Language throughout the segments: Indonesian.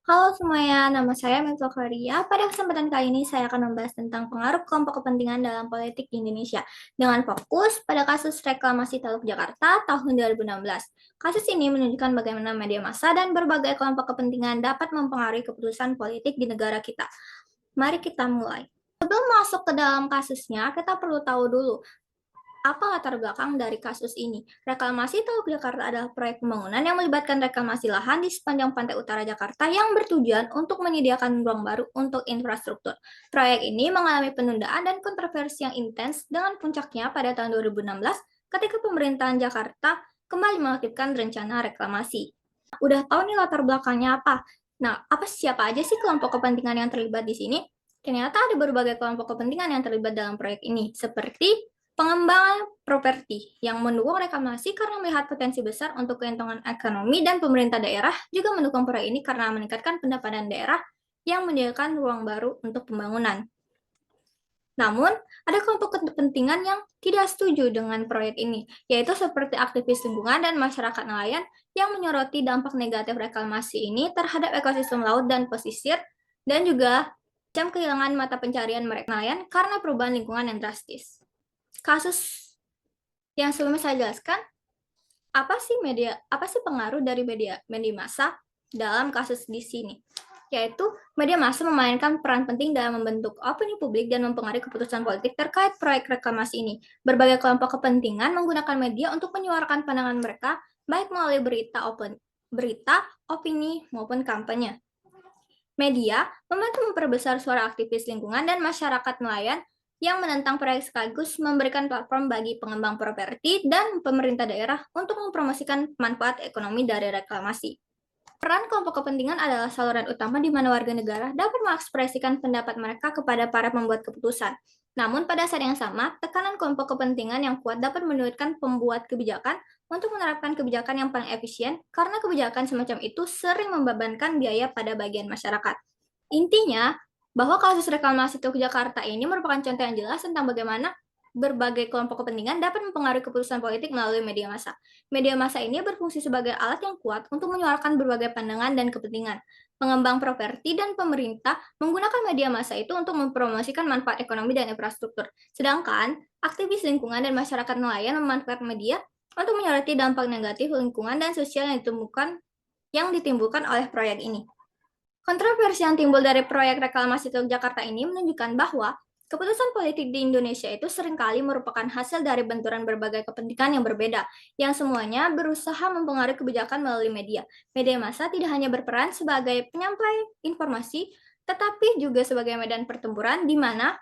Halo semuanya, nama saya Mifta Claria. Pada kesempatan kali ini saya akan membahas tentang pengaruh kelompok kepentingan dalam politik di Indonesia dengan fokus pada kasus reklamasi Teluk Jakarta tahun 2016. Kasus ini menunjukkan bagaimana media massa dan berbagai kelompok kepentingan dapat mempengaruhi keputusan politik di negara kita. Mari kita mulai. Sebelum masuk ke dalam kasusnya, kita perlu tahu dulu apa latar belakang dari kasus ini? Reklamasi Teluk Jakarta adalah proyek pembangunan yang melibatkan reklamasi lahan di sepanjang pantai utara Jakarta yang bertujuan untuk menyediakan ruang baru untuk infrastruktur. Proyek ini mengalami penundaan dan kontroversi yang intens dengan puncaknya pada tahun 2016 ketika pemerintahan Jakarta kembali mengaktifkan rencana reklamasi. Udah tahu nih latar belakangnya apa? Nah, siapa aja sih kelompok kepentingan yang terlibat di sini? Ternyata ada berbagai kelompok kepentingan yang terlibat dalam proyek ini, seperti pengembangan properti yang mendukung reklamasi karena melihat potensi besar untuk keuntungan ekonomi, dan pemerintah daerah juga mendukung proyek ini karena meningkatkan pendapatan daerah yang menyediakan ruang baru untuk pembangunan. Namun, ada kelompok kepentingan yang tidak setuju dengan proyek ini, yaitu seperti aktivis lingkungan dan masyarakat nelayan yang menyoroti dampak negatif reklamasi ini terhadap ekosistem laut dan pesisir, dan juga jam kehilangan mata pencarian mereka nelayan karena perubahan lingkungan yang drastis. Kasus yang sebelumnya saya jelaskan, apa sih pengaruh dari media massa dalam kasus di sini? Yaitu media massa memainkan peran penting dalam membentuk opini publik dan mempengaruhi keputusan politik terkait proyek reklamasi ini. Berbagai kelompok kepentingan menggunakan media untuk menyuarakan pandangan mereka, baik melalui berita, opini, maupun kampanye. Media membantu memperbesar suara aktivis lingkungan dan masyarakat nelayan yang menentang proyek, sekaligus memberikan platform bagi pengembang properti dan pemerintah daerah untuk mempromosikan manfaat ekonomi dari reklamasi. Peran kelompok kepentingan adalah saluran utama di mana warga negara dapat mengekspresikan pendapat mereka kepada para pembuat keputusan. Namun pada saat yang sama, tekanan kelompok kepentingan yang kuat dapat menyulitkan pembuat kebijakan untuk menerapkan kebijakan yang paling efisien karena kebijakan semacam itu sering membebankan biaya pada bagian masyarakat. Intinya, bahwa kasus reklamasi Teluk Jakarta ini merupakan contoh yang jelas tentang bagaimana berbagai kelompok kepentingan dapat mempengaruhi keputusan politik melalui media massa. Media massa ini berfungsi sebagai alat yang kuat untuk menyuarakan berbagai pandangan dan kepentingan. Pengembang properti dan pemerintah menggunakan media massa itu untuk mempromosikan manfaat ekonomi dan infrastruktur. Sedangkan aktivis lingkungan dan masyarakat nelayan memanfaatkan media untuk menyoroti dampak negatif lingkungan dan sosial yang ditimbulkan oleh proyek ini. Kontroversi yang timbul dari proyek reklamasi Teluk Jakarta ini menunjukkan bahwa keputusan politik di Indonesia itu seringkali merupakan hasil dari benturan berbagai kepentingan yang berbeda, yang semuanya berusaha mempengaruhi kebijakan melalui media. Media massa tidak hanya berperan sebagai penyampai informasi, tetapi juga sebagai medan pertempuran di mana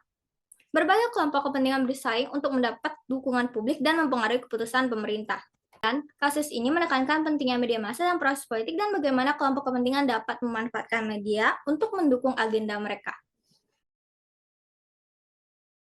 berbagai kelompok kepentingan bersaing untuk mendapat dukungan publik dan mempengaruhi keputusan pemerintah. Kasus ini menekankan pentingnya media massa dalam proses politik dan bagaimana kelompok kepentingan dapat memanfaatkan media untuk mendukung agenda mereka.